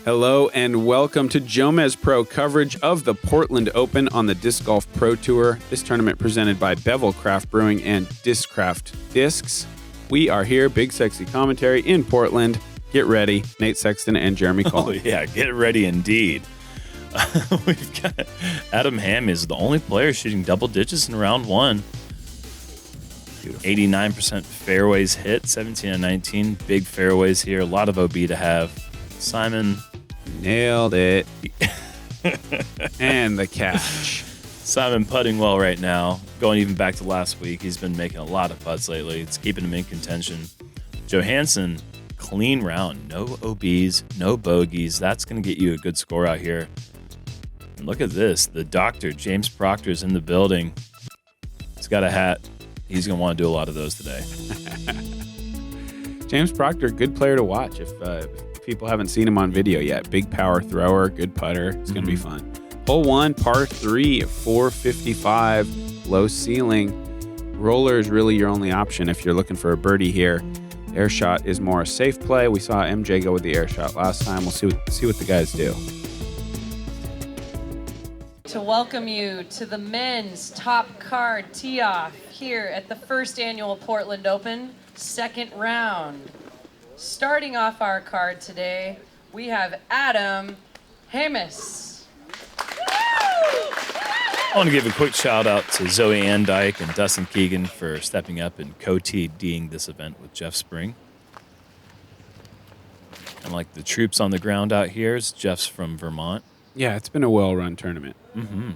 Hello and welcome to JomezPro coverage of the Portland Open on the Disc Golf Pro Tour. This tournament presented by Bevel Craft Brewing and Discraft Discs. We are here, BigSexy commentary in Portland. Get ready, Nate Sexton and Jeremy Koling. Oh yeah, get ready indeed. We've got Adam Ham is the only player shooting double digits in round one. Beautiful. 89% fairways hit, 17 and 19. Big fairways here, a lot of OB to have. Simon Nailed it. And the catch. Simon putting well right now. Going even back to last week, he's been making a lot of putts lately. It's keeping him in contention. Johansen, clean round. No OBs, no bogeys. That's going to get you a good score out here. And look at this. The doctor, James Proctor, is in the building. He's got a hat. He's going to want to do a lot of those today. James Proctor, good player to watch if people haven't seen him on video yet. Big power thrower, good putter. It's going to be fun. Hole 1, par 3 at 455, low ceiling. Roller is really your only option if you're looking for a birdie here. Air shot is more a safe play. We saw MJ go with the air shot last time. We'll see what the guys do. To welcome you to the men's top card tee-off here at the first annual Portland Open, second round. Starting off our card today, we have Adam Jomez. I want to give a quick shout out to Zoe Ann Dyke and Dustin Keegan for stepping up and co-TDing this event with Jeff Spring. And like the troops on the ground out here is Jeff's from Vermont. Yeah, it's been a well-run tournament. Mm-hmm.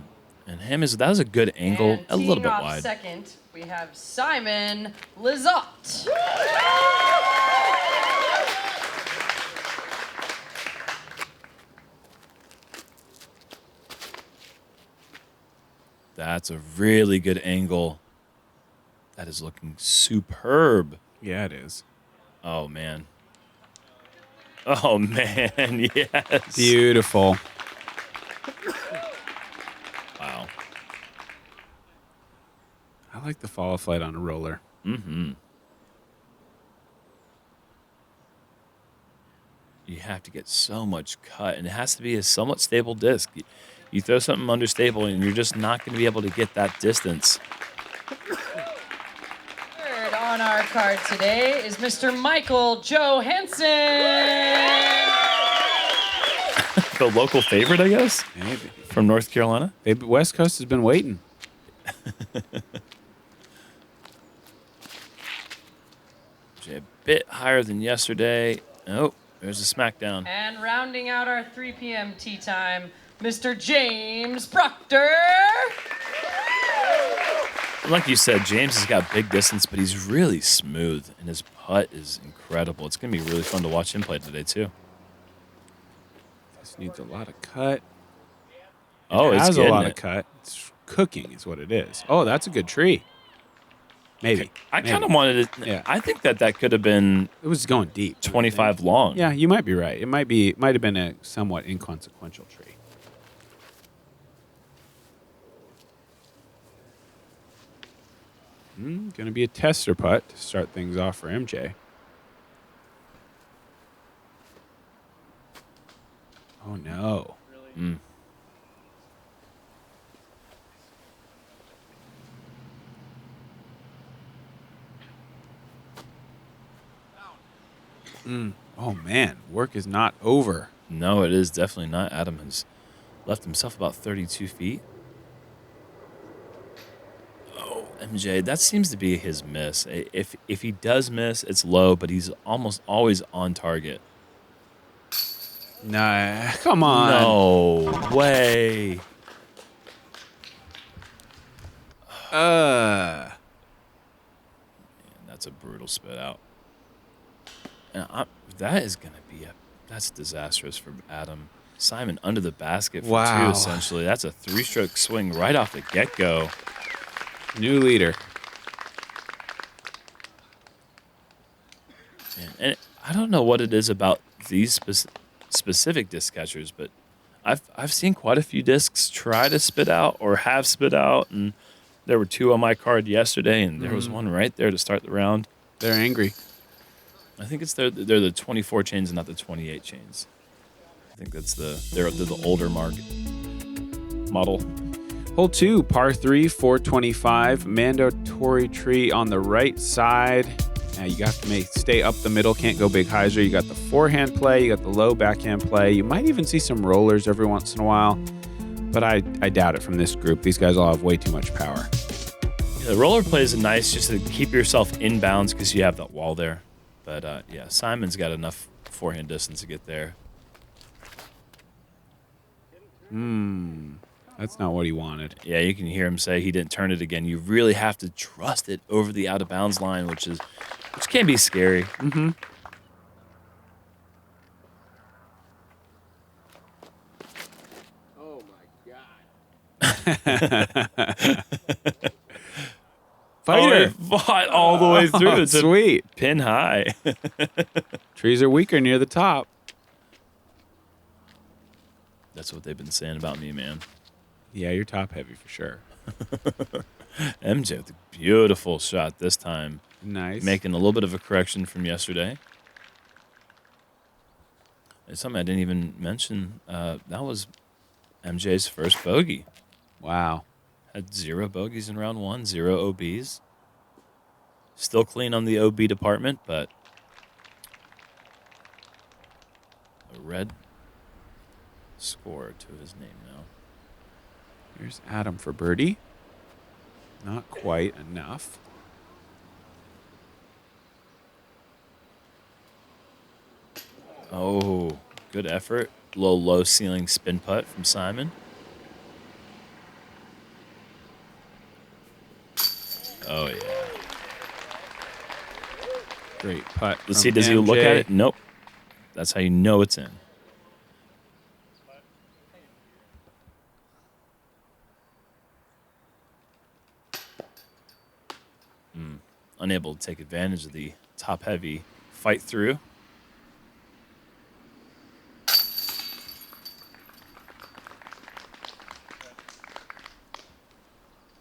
And that was a good angle, And a little bit teeing off wide. second, we have Simon Lizotte. That's a really good angle. That is looking superb. Yeah, it is. Oh, man. Oh, man, yes. Beautiful. Wow. I like the FollowFlight on a roller. Mm-hmm. You have to get so much cut, and it has to be a somewhat stable disc. You throw something understable, and you're just not going to be able to get that distance. Third on our card today is Mr. Michael Johansen. The local favorite, I guess, Maybe. from North Carolina. West Coast has been waiting. A bit higher than yesterday. Oh, there's a smackdown. And rounding out our 3 p.m. tee time, Mr. James Proctor. Like you said, James has got big distance, but he's really smooth, and his putt is incredible. It's going to be really fun to watch him play today, too. This needs a lot of cut. Oh, It it's has a getting lot it. of cut. It's cooking is what it is. Oh, that's a good tree. Maybe. I kind of Maybe. wanted it. Yeah. I think that could have been It was going deep. 25 long. Yeah, you might be right. It might have been a somewhat inconsequential tree. Going to be a tester putt to start things off for MJ. Oh, no. Oh, man. Work is not over. No, it is definitely not. Adam has left himself about 32 feet. Oh, MJ, that seems to be his miss. If he does miss, it's low, but he's almost always on target. Nah, come on. No way. Uh, That's a brutal spit out. And that is going to be that's disastrous for Adam. Simon under the basket for Wow. two, essentially. That's a 3-stroke swing right off the get-go. new leader. And I don't know what it is about these specific disc catchers, but I've seen quite a few discs try to spit out or have spit out, and there were 2 on my card yesterday, and there was one right there to start the round. They're angry. I think they're the 24 chains and not the 28 chains. I think that's they're the older model. Hole 2, par 3, 425. Mandatory tree on the right side. Now you have to stay up the middle. Can't go big hyzer. You got the forehand play. You got the low backhand play. You might even see some rollers every once in a while. But I doubt it from this group. These guys all have way too much power. Yeah, the roller play is nice just to keep yourself inbounds because you have that wall there. But yeah, Simon's got enough forehand distance to get there. That's not what he wanted. Yeah, you can hear him say he didn't turn it again. You really have to trust it over the out of bounds line, which can be scary. Mm-hmm. Oh my God. Fighter. Oh, fought all the way through. It's sweet. Pin high. Trees are weaker near the top. That's what they've been saying about me, man. Yeah, you're top heavy for sure. MJ with a beautiful shot this time. Nice. Making a little bit of a correction from yesterday. It's something I didn't even mention. That was MJ's first bogey. Wow. Had 0 bogeys in round 1, 0 OBs. Still clean on the OB department, but a red score to his name now. Here's Adam for birdie. Not quite enough. Oh, good effort. Low ceiling spin putt from Simon. Oh, yeah. Great putt. Let's see, does he look at it? Nope. That's how you know it's in. Unable to take advantage of the top-heavy fight through.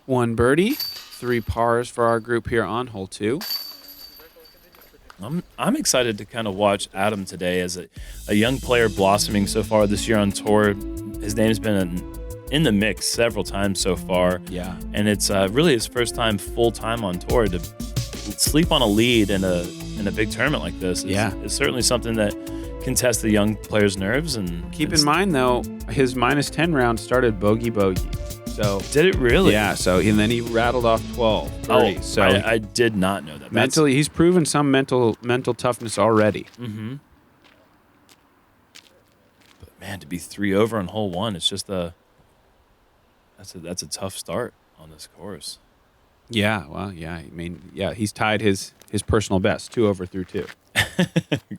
One birdie, 3 pars for our group here on hole 2. I'm excited to kind of watch Adam today as a young player blossoming so far this year on tour. His name's been in the mix several times so far. Yeah. And it's really his first time full-time on tour. To sleep on a lead in a big tournament like this is certainly something that can test the young player's nerves. And keep in mind, though, his -10 round started bogey. So did it really? Yeah. So and then he rattled off 12 birdies. Oh, so I did not know that. Mentally, he's proven some mental toughness already. Mm-hmm. But man, to be 3 over on hole 1, it's just that's a tough start on this course. Yeah. Well, yeah. I mean, yeah. He's tied his personal best, 2 over through 2.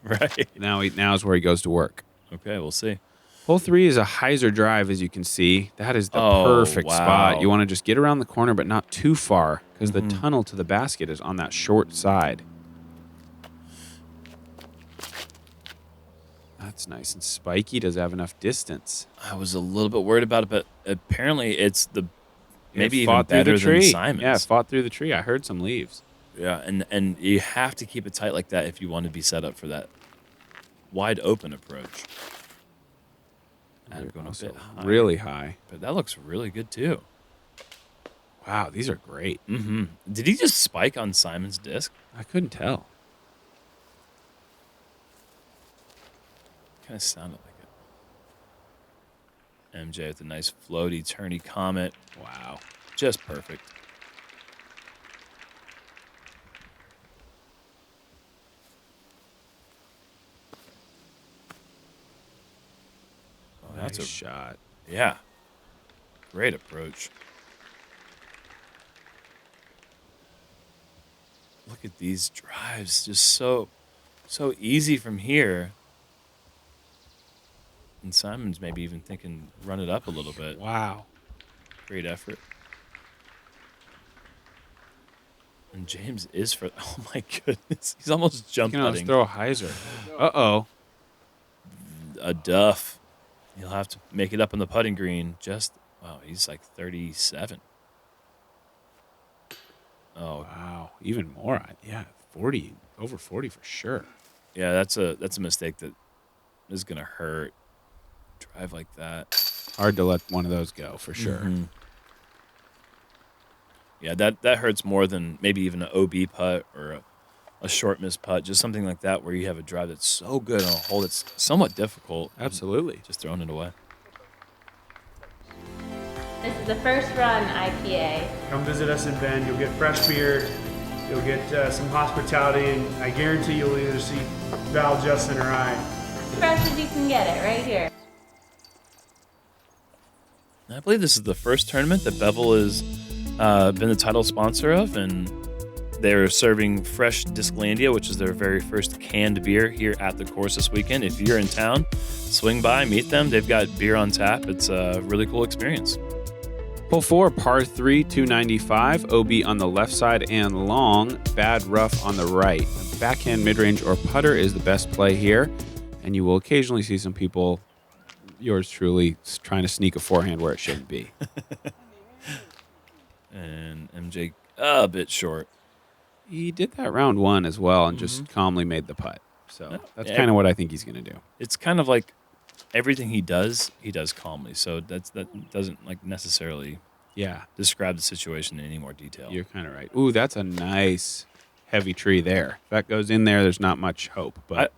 Right. Now is where he goes to work. Okay, we'll see. Hole 3 is a hyzer drive, as you can see. That is the perfect spot. You want to just get around the corner, but not too far, because the tunnel to the basket is on that short side. That's nice and spiky. Does it have enough distance? I was a little bit worried about it, but apparently it's maybe even fought better through the than tree. Simon's. Yeah, fought through the tree. I heard some leaves. Yeah, and you have to keep it tight like that if you want to be set up for that wide open approach. And going a bit high. Really high. But that looks really good too. Wow, these are great. Mm-hmm. Did he just spike on Simon's disc? I couldn't tell. Kind of sounded like it. MJ with a nice floaty, turny comet. Wow. Just perfect. Oh, that's Nice a shot. Yeah. Great approach. Look at these drives. Just so easy from here. And Simon's maybe even thinking run it up a little bit. Wow. Great effort. And James is for... Oh, my goodness. He's almost jump You know, let's putting. throw a hyzer. Uh-oh. A duff. He'll have to make it up on the putting green. Wow, he's like 37. Oh, wow. Even more. Yeah, 40. Over 40 for sure. yeah, that's a mistake that is going to hurt. drive like that. Hard to let one of those go for sure. Mm-hmm. Yeah, that hurts more than maybe even an OB putt or a short miss putt, just something like that where you have a drive that's so good on a hole that's somewhat difficult. Absolutely. Just throwing it away. This is the first run IPA. Come visit us in Bend. You'll get fresh beer. You'll get some hospitality, and I guarantee you'll either see Val, Justin, or I. As fresh as you can get it, right here. I believe this is the first tournament that Bevel has been the title sponsor of, and they're serving fresh Disclandia, which is their very first canned beer here at the course this weekend. If you're in town, swing by, meet them. They've got beer on tap. It's a really cool experience. Hole 4, par 3, 295, OB on the left side and long, bad rough on the right. Backhand, mid-range, or putter is the best play here, and you will occasionally see some people, yours truly, trying to sneak a forehand where it shouldn't be. And MJ a bit short. He did that round 1 as well and just calmly made the putt. So that's kind of what I think he's going to do. It's kind of like everything he does calmly. So that doesn't like necessarily describe the situation in any more detail. You're kind of right. Ooh, that's a nice heavy tree there. If that goes in there, there's not much hope. But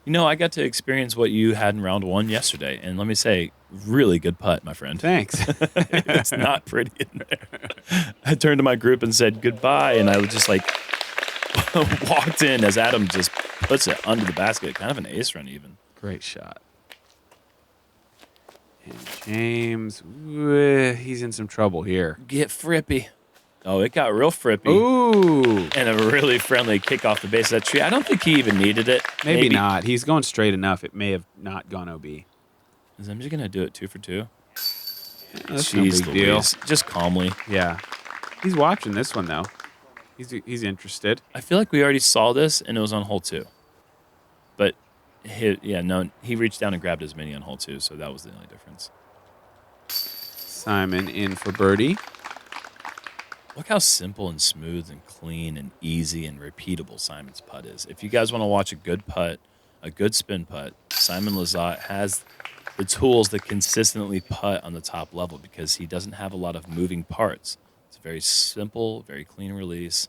I got to experience what you had in round 1 yesterday, and let me say, really good putt, my friend. Thanks. It's not pretty in there. I turned to my group and said goodbye, and I was just like walked in as Adam just puts it under the basket, kind of an ace run even. Great shot. And James, he's in some trouble here. Get frippy. Oh, it got real frippy. Ooh. And a really friendly kick off the base of that tree. I don't think he even needed it. Maybe not. He's going straight enough. It may have not gone OB. Is MJ going to do it 2 for 2? That's no big deal. Just calmly. Yeah. He's watching this one, though. He's interested. I feel like we already saw this, and it was on hole 2. But, he reached down and grabbed his mini on hole 2, so that was the only difference. Simon in for birdie. Look how simple and smooth and clean and easy and repeatable Simon's putt is. If you guys want to watch a good putt, a good spin putt, Simon Lizotte has the tools that consistently putt on the top level because he doesn't have a lot of moving parts. It's a very simple, very clean release.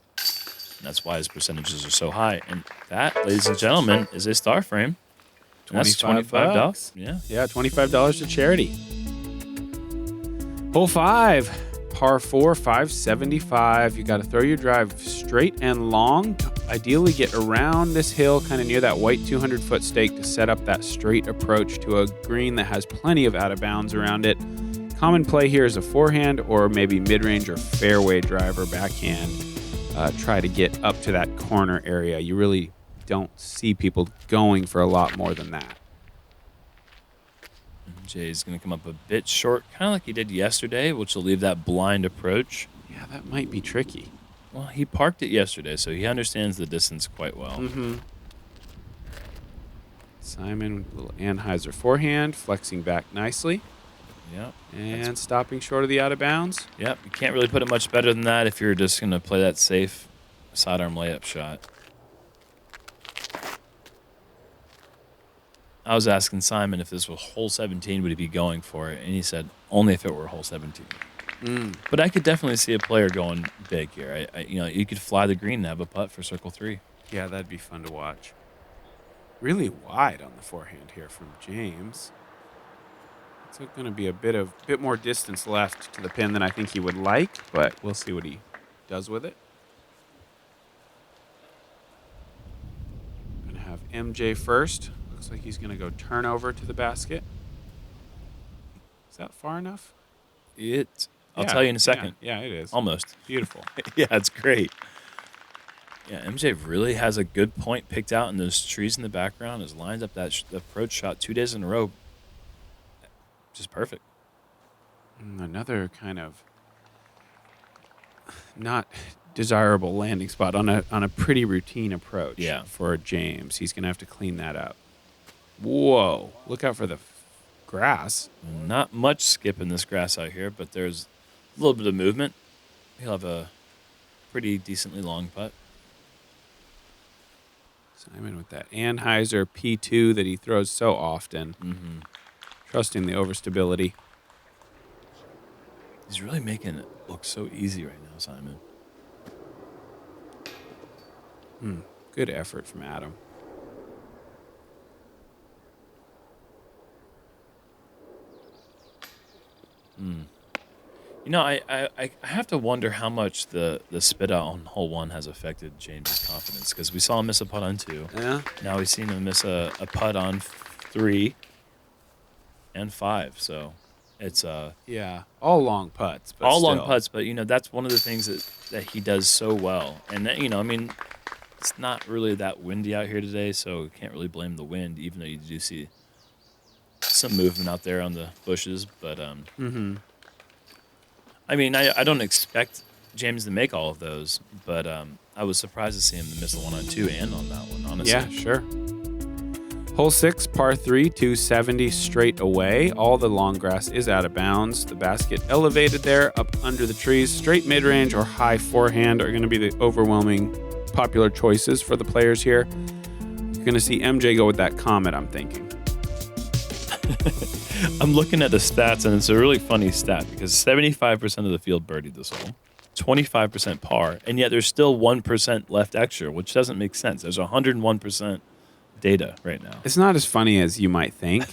And that's why his percentages are so high. And that, ladies and gentlemen, is a star frame. And that's $25. Yeah. Yeah, $25 to charity. Hole 5. Par 4, 575. You got to throw your drive straight and long. Ideally get around this hill, kind of near that white 200-foot stake to set up that straight approach to a green that has plenty of out of bounds around it. Common play here is a forehand or maybe mid-range or fairway driver backhand. Try to get up to that corner area. You really don't see people going for a lot more than that. Jay's going to come up a bit short, kind of like he did yesterday, which will leave that blind approach. Yeah, that might be tricky. Well, he parked it yesterday, so he understands the distance quite well. Mm-hmm. Simon, little Anheuser forehand, flexing back nicely. Yep. And stopping short of the out of bounds. Yep. You can't really put it much better than that if you're just going to play that safe sidearm layup shot. I was asking Simon if this was hole 17, would he be going for it? And he said, only if it were hole 17. But I could definitely see a player going big here. You could fly the green and have a putt for circle 3. Yeah, that'd be fun to watch. Really wide on the forehand here from James. It's going to be a bit more distance left to the pin than I think he would like, but we'll see what he does with it. Going to have MJ first. Looks like he's going to go turn over to the basket. Is that far enough? I'll tell you in a second. Yeah, it is. Almost. Beautiful. Yeah, it's great. Yeah, MJ really has a good point picked out in those trees in the background. Has lined up that approach shot 2 days in a row. Just perfect. Another kind of not desirable landing spot on a pretty routine approach for James. He's going to have to clean that up. Whoa. Look out for the grass. Not much skip in this grass out here, but there's a little bit of movement. He'll have a pretty decently long putt. Simon with that Anheuser P2 that he throws so often. trusting the overstability. He's really making it look so easy right now, Simon. Good effort from Adam. You know, I have to wonder how much the spit out on hole 1 has affected James' confidence, because we saw him miss a putt on 2. Yeah. Now we've seen him miss a putt on 3 and 5. So it's Yeah. All long putts. But all long still. putts, but you know that's one of the things that he does so well. And that, you know, I mean, it's not really that windy out here today, so can't really blame the wind, even though you do see some movement out there on the bushes. But I mean, I don't expect James to make all of those, but I was surprised to see him miss the one on 2 and on that one, honestly. Yeah, sure. Hole 6, par 3, 270 straight away. All the long grass is out of bounds. The basket elevated there, up under the trees. Straight mid-range or high forehand are going to be the overwhelming popular choices for the players here. You're going to see MJ go with that Comet, I'm thinking. I'm looking at the stats, and it's a really funny stat because 75% of the field birdied this hole, 25% par, and yet there's still 1% left extra, which doesn't make sense. There's 101% data right now. It's not as funny as you might think.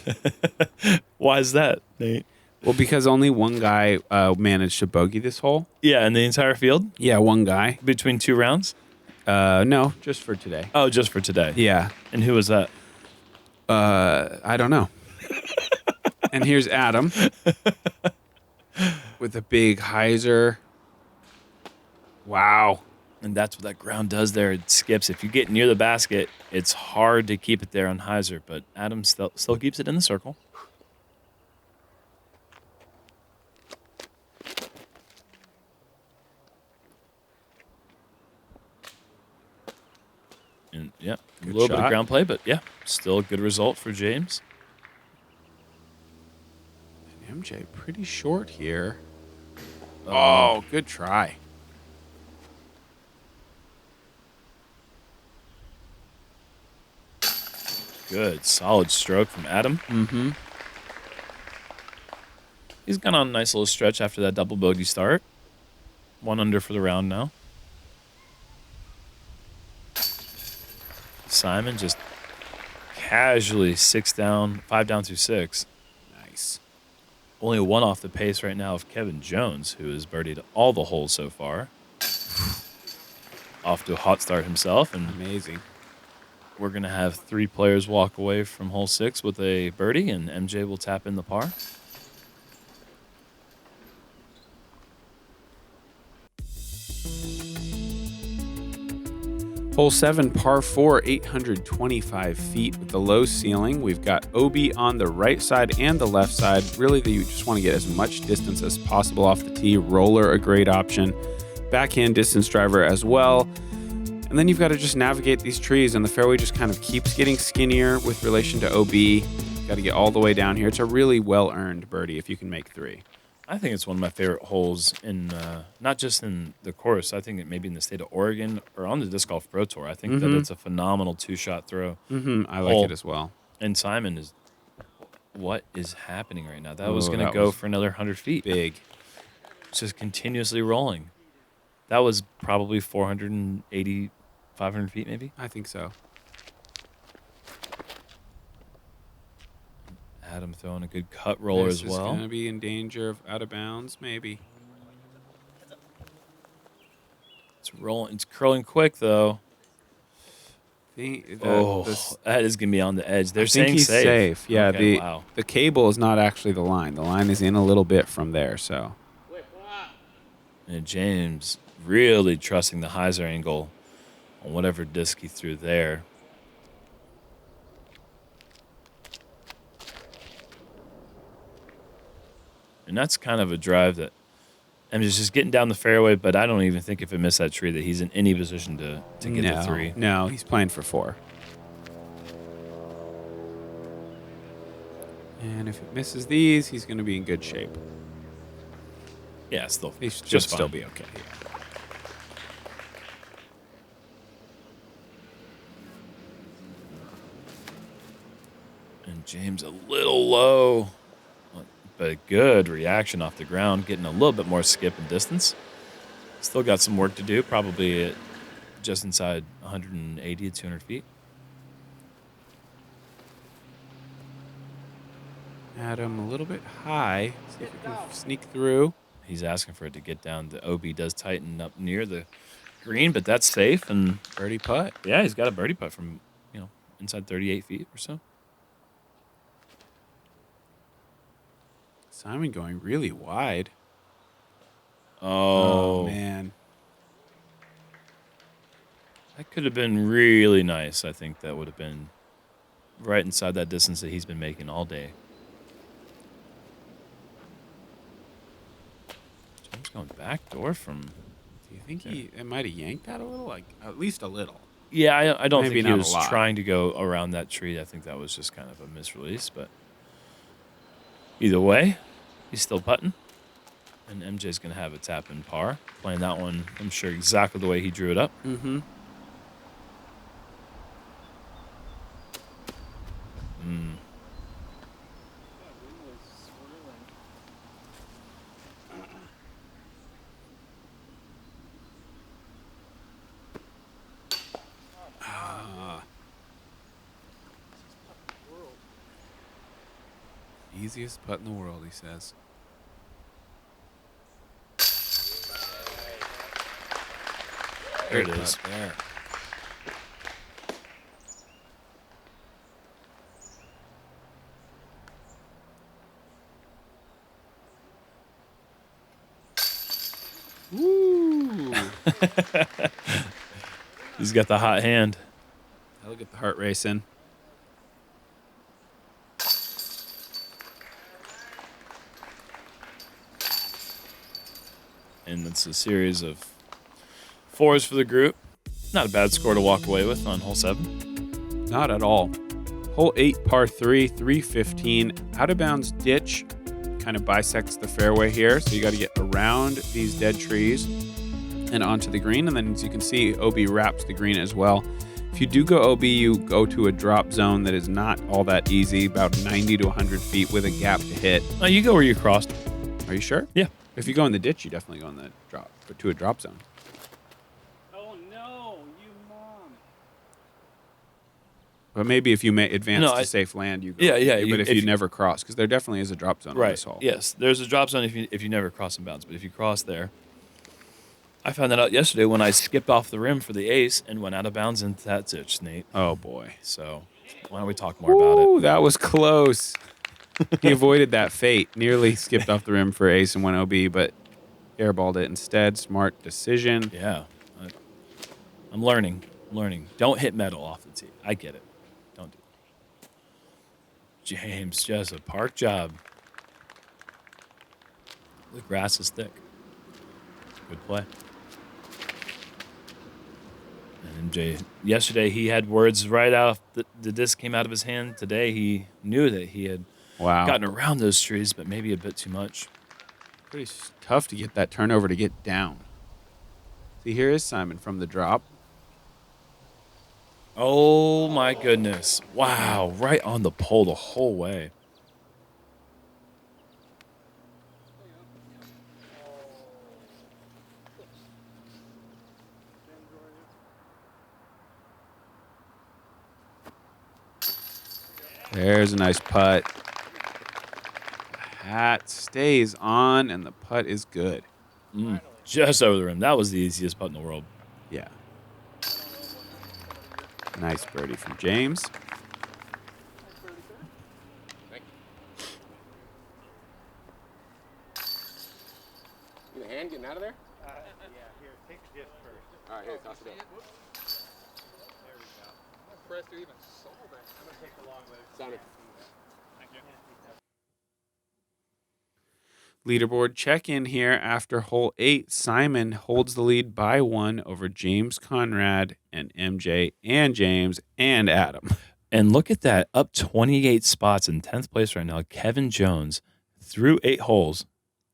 Why is that, Nate? Well, because only one guy managed to bogey this hole. Yeah, in the entire field? Yeah, one guy. Between 2 rounds? No, just for today. Oh, just for today. Yeah. And who was that? I don't know. And here's Adam with a big hyzer. Wow. And that's what that ground does there. It skips. If you get near the basket, it's hard to keep it there on hyzer, but Adam still keeps it in the circle. And yeah, a little bit of ground play, but yeah, still a good result for James. MJ pretty short here. Oh, good try. Good, solid stroke from Adam. Mm-hmm. He's gone on a nice little stretch after that double bogey start. 1 under for the round now. Simon just casually 5 down through 6. Nice. Only 1 off the pace right now of Kevin Jones, who has birdied all the holes so far. Off to a hot start himself, and Amazing. we're going to have 3 players walk away from hole 6 with a birdie, and MJ will tap in the par. Hole 7, par 4, 825 feet with the low ceiling. We've got OB on the right side and the left side. Really, you just want to get as much distance as possible off the tee. Roller, a great option. Backhand distance driver as well. And then you've got to just navigate these trees, and the fairway just kind of keeps getting skinnier with relation to OB. You've got to get all the way down here. It's a really well-earned birdie if you can make 3. I think it's one of my favorite holes in not just in the course. I think it maybe in the state of Oregon or on the Disc Golf Pro Tour. I think that it's a phenomenal 2-shot throw. I like it as well. And Simon is, what is happening right now? That was going to go for another 100 feet. Big. It's just continuously rolling. That was probably 480, 500 feet maybe. I think so. Adam throwing a good cut roller as well. This is going to be in danger of out of bounds, maybe. It's rolling. It's curling quick though. That is gonna be on the edge. They're saying he's safe. Yeah, okay, the cable is not actually the line. The line is in a little bit from there. So. And James really trusting the hyzer angle on whatever disc he threw there. And that's kind of a drive that I'm just getting down the fairway, but I don't even think if it missed that tree that he's in any position to get the 3. No, he's playing for 4. And if it misses these, he's going to be in good shape. Yeah, still. He should just still fine. be okay. Yeah. And James a little low. but a good reaction off the ground, getting a little bit more skip and distance. Still got some work to do, probably at just inside 180 to 200 feet. Adam a little bit high. See if we can sneak through. He's asking for it to get down. The OB does tighten up near the green, but that's safe. And Birdie putt. yeah, he's got a birdie putt from, inside 38 feet or so. Simon going really wide. Oh, man. That could have been really nice. I think that would have been right inside that distance that he's been making all day. James going back door from... Do you think it might have yanked that a little? Like, at least a little. Yeah, I don't Maybe think he not a was lot. trying to go around that tree. I think that was just kind of a misrelease. But either way, he's still putting. And MJ's going to have a tap in par. Playing that one, I'm sure, exactly the way he drew it up. Mm-hmm. Easiest putt in the world, he says. There it Great is. putt there. Woo! He's got the hot hand. That'll get the heart racing. And it's a series of fours for the group. Not a bad score to walk away with on hole 7. Not at all. Hole 8, par 3, 315. Out of bounds ditch kind of bisects the fairway here. So you got to get around these dead trees and onto the green. And then as you can see, OB wraps the green as well. If you do go OB, you go to a drop zone that is not all that easy, about 90 to 100 feet with a gap to hit. Oh, you go where you crossed. Are you sure? Yeah. If you go in the ditch, you definitely go in the drop, to a drop zone. Oh no, you mom. But maybe if you may advance No, to I- safe land, you go. Yeah. But if If you you- never cross, because there definitely is a drop zone on this hole. Yes, there's a drop zone if you never cross in bounds, but if you cross there, I found that out yesterday when I skipped off the rim for the ace and went out of bounds into that ditch, Nate. Oh boy. So why don't we talk more about it? Ooh, that was close. He avoided that fate. Nearly skipped off the rim for ace and went OB, but airballed it instead. Smart decision. Yeah, I'm learning. Don't hit metal off the tee. I get it. Don't do it. James, just a park job. The grass is thick. Good play. And MJ, yesterday he had words right out. The disc came out of his hand. Today he knew that he had Wow. gotten around those trees, but maybe a bit too much. Pretty tough to get that turnover to get down. See, here is Simon from the drop. Oh my goodness. Wow. Right on the pole the whole way. There's a nice putt. The hat stays on, and the putt is good. Just over the rim. That was the easiest putt in the world. Yeah. Nice birdie from James. You the hand getting out of there? Yeah, here, take the disc first. All right, here, toss it up. There we go. I'm impressed you even saw that. I'm gonna take the long way. Sounded. Thank you. Leaderboard check-in here after hole 8. Simon holds the lead by 1 over James Conrad and MJ and James and Adam. And look at that. Up 28 spots in 10th place right now. Kevin Jones through 8 holes.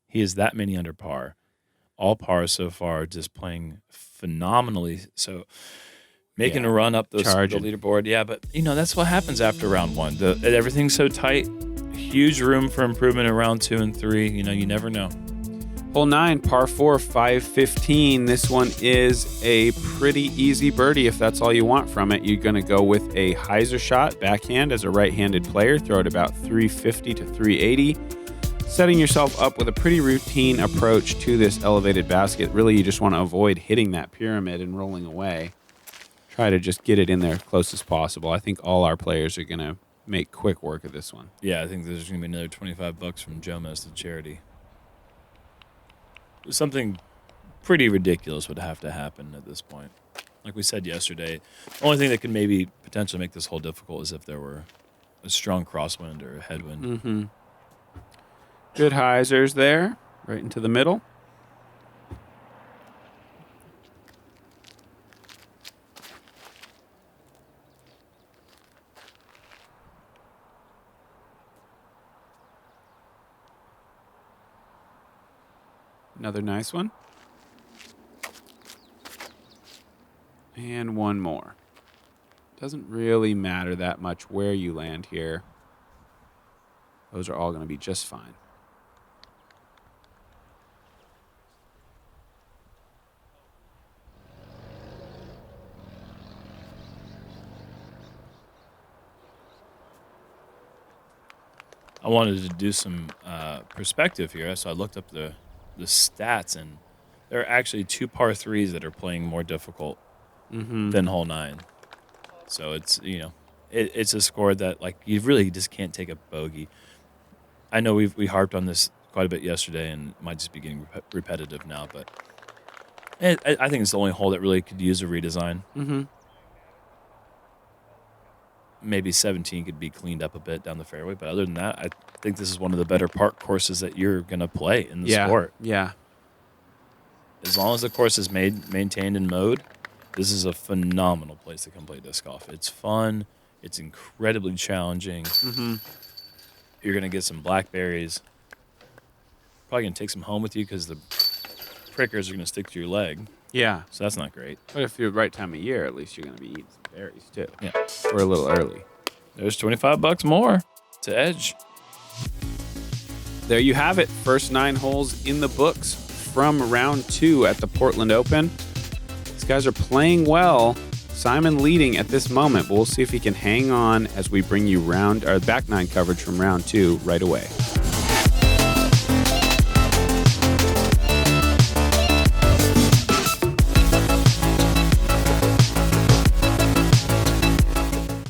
He is that many under par. All pars so far, just playing phenomenally. So making Yeah. a run up the Charging. leaderboard. Yeah, but, that's what happens after round 1. Everything's so tight. huge room for improvement in round 2 and 3. You know, you never know. Hole 9, par 4, 515. This one is a pretty easy birdie if that's all you want from it. You're going to go with a hyzer shot, backhand as a right-handed player. Throw it about 350 to 380. Setting yourself up with a pretty routine approach to this elevated basket. Really, you just want to avoid hitting that pyramid and rolling away. Try to just get it in there as close as possible. I think all our players are going to make quick work of this one. Yeah, I think there's going to be another $25 from Jomez to charity. Something pretty ridiculous would have to happen at this point. Like we said yesterday, the only thing that could maybe potentially make this hole difficult is if there were a strong crosswind or a headwind. Mm-hmm. Good hyzers there, right into the middle. Another nice one. And one more. Doesn't really matter that much where you land here. Those are all going to be just fine. I wanted to do some perspective here, so I looked up the stats, and there are actually 2 par 3s that are playing more difficult than hole 9. So it's, you know, it's a score that, like, you really just can't take a bogey. I know we harped on this quite a bit yesterday, and it might just be getting repetitive now, but I think it's the only hole that really could use a redesign. Mm-hmm. Maybe 17 could be cleaned up a bit down the fairway, but other than that, I think this is one of the better park courses that you're going to play in the sport. Yeah. As long as the course is maintained and mowed, this is a phenomenal place to come play disc golf. It's fun. It's incredibly challenging. Mm-hmm. You're going to get some blackberries. Probably going to take some home with you because the prickers are going to stick to your leg. Yeah. So that's not great. But if you're the right time of year, at least you're going to be eating some berries too. Yeah. We're a little early. There's $25 more to edge. There you have it. First 9 holes in the books from round 2 at the Portland Open. These guys are playing well. Simon leading at this moment, but we'll see if he can hang on as we bring you back 9 coverage from round 2 right away.